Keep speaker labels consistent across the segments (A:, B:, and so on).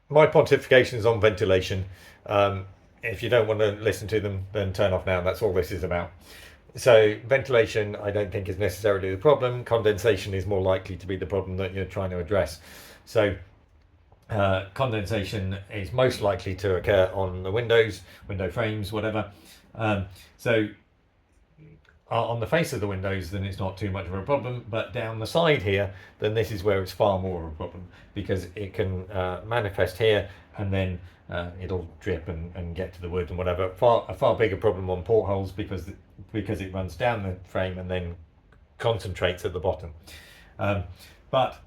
A: my pontifications on ventilation. If you don't want to listen to them, then turn off now. That's all this is about. So ventilation, I don't think is necessarily the problem. Condensation is more likely to be the problem that you're trying to address. So condensation is most likely to occur on the windows, window frames, whatever. So on the face of the windows, then it's not too much of a problem. But down the side here, then this is where it's far more of a problem, because it can manifest here, and then it'll drip and get to the wood and whatever. A far bigger problem on portholes, because it runs down the frame and then concentrates at the bottom. But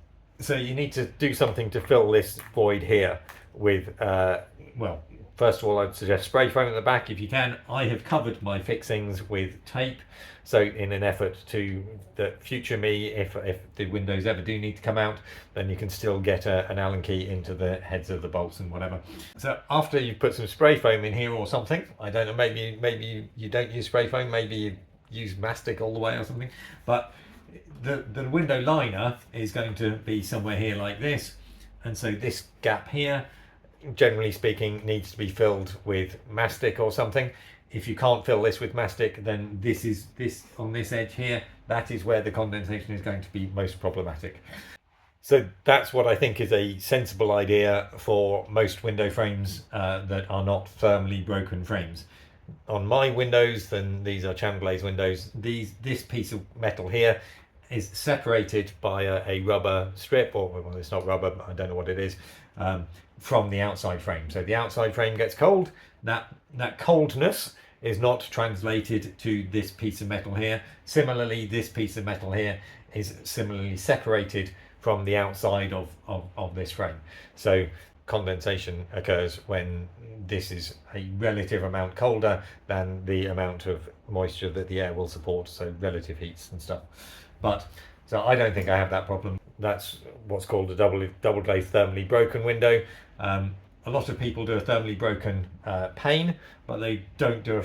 A: so you need to do something to fill this void here with well, first of all, I'd suggest spray foam at the back if you can. I have covered my fixings with tape, so in an effort to that future me, if the windows ever do need to come out, then you can still get an Allen key into the heads of the bolts and whatever. So after you've put some spray foam in here or something, I don't know, maybe you don't use spray foam, maybe you use mastic all the way or something, but the window liner is going to be somewhere here like this, and so this gap here, generally speaking, needs to be filled with mastic or something. If you can't fill this with mastic, then this on this edge here, that is where the condensation is going to be most problematic. So that's what I think is a sensible idea for most window frames that are not firmly broken frames. On my windows, then these are channel glaze windows, this piece of metal here is separated by a rubber strip, or well, it's not rubber, I don't know what it is, from the outside frame. So the outside frame gets cold, that coldness is not translated to this piece of metal here. Similarly, this piece of metal here is similarly separated from the outside of this frame. So condensation occurs when this is a relative amount colder than the amount of moisture that the air will support, so relative heats and stuff. But so I don't think I have that problem. That's what's called a double glazed thermally broken window. A lot of people do a thermally broken pane, but they don't do a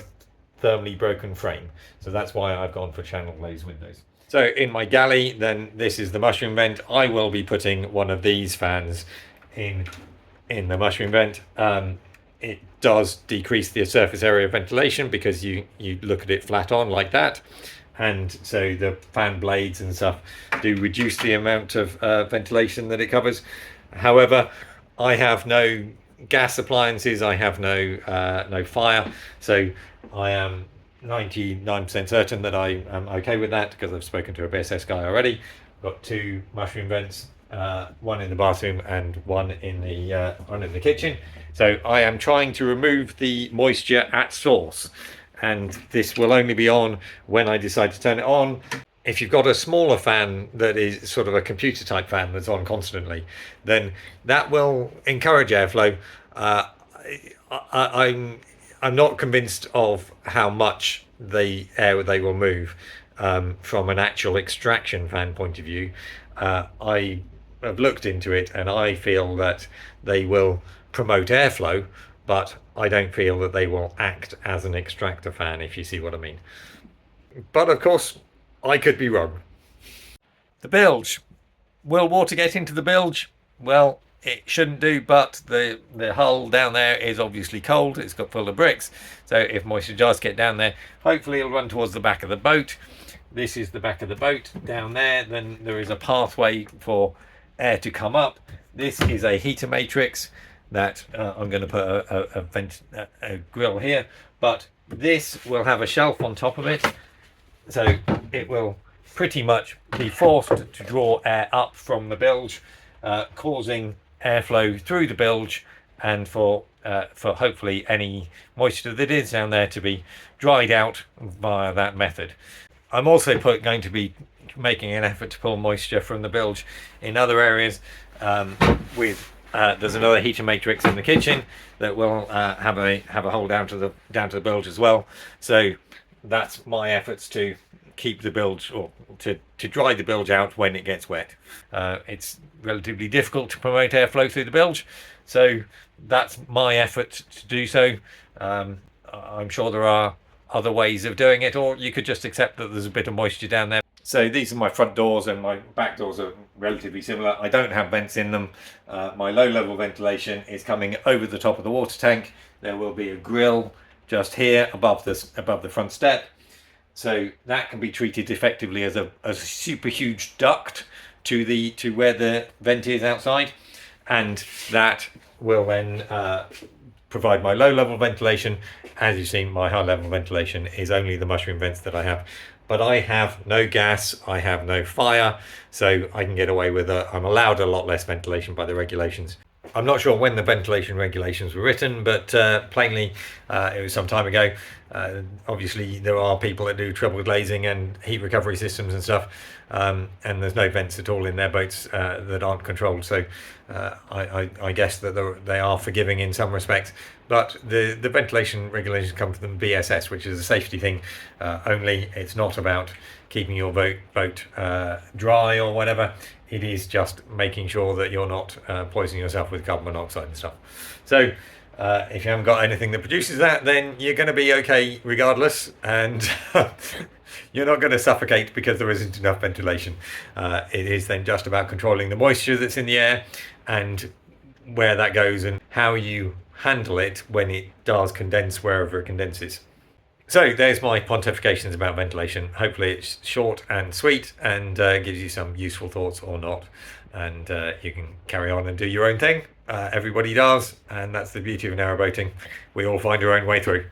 A: thermally broken frame. So that's why I've gone for channel glazed windows. So in my galley, then this is the mushroom vent. I will be putting one of these fans in the mushroom vent. It does decrease the surface area of ventilation because you look at it flat on like that. And so the fan blades and stuff do reduce the amount of ventilation that it covers. However, I have no gas appliances, I have no fire, so I am 99% certain that I am okay with that, because I've spoken to a BSS guy already. Got two mushroom vents, one in the bathroom and one in the kitchen. So I am trying to remove the moisture at source, and this will only be on when I decide to turn it on. If you've got a smaller fan that is sort of a computer type fan that's on constantly, then that will encourage airflow. I'm not convinced of how much the air they will move from an actual extraction fan point of view. I have looked into it, and I feel that they will promote airflow, but I don't feel that they will act as an extractor fan, if you see what I mean. But of course, I could be wrong. The bilge. Will water get into the bilge? Well, it shouldn't do, but the hull down there is obviously cold. It's got full of bricks. So if moisture does get down there, hopefully it'll run towards the back of the boat. This is the back of the boat down there. Then there is a pathway for air to come up. This is a heater matrix that I'm going to put a grill here, but this will have a shelf on top of it, so it will pretty much be forced to draw air up from the bilge, causing airflow through the bilge, and for hopefully any moisture that is down there to be dried out via that method. I'm also going to be making an effort to pull moisture from the bilge in other areas with there's another heater matrix in the kitchen that will have a hole down to the bilge as well. So that's my efforts to keep the bilge, or to dry the bilge out when it gets wet. It's relatively difficult to promote airflow through the bilge, so that's my effort to do so. I'm sure there are other ways of doing it, or you could just accept that there's a bit of moisture down there. So these are my front doors, and my back doors are relatively similar. I don't have vents in them. My low level ventilation is coming over the top of the water tank. There will be a grill just here above the front step. So that can be treated effectively as a super huge duct to where the vent is outside, and that will then provide my low level ventilation. As you've seen, my high level ventilation is only the mushroom vents that I have. But I have no gas, I have no fire, so I can get away with I'm allowed a lot less ventilation by the regulations. I'm not sure when the ventilation regulations were written, but plainly it was some time ago. Obviously, there are people that do triple glazing and heat recovery systems and stuff, and there's no vents at all in their boats that aren't controlled. So I guess that they are forgiving in some respects. But the ventilation regulations come from the BSS, which is a safety thing only. It's not about keeping your boat dry or whatever. It is just making sure that you're not poisoning yourself with carbon monoxide and stuff. So if you haven't got anything that produces that, then you're going to be okay regardless, and you're not going to suffocate because there isn't enough ventilation. It is then just about controlling the moisture that's in the air and where that goes and how you handle it when it does condense wherever it condenses. So there's my pontifications about ventilation. Hopefully it's short and sweet and gives you some useful thoughts or not, and you can carry on and do your own thing. Everybody does, and that's the beauty of narrowboating. We all find our own way through.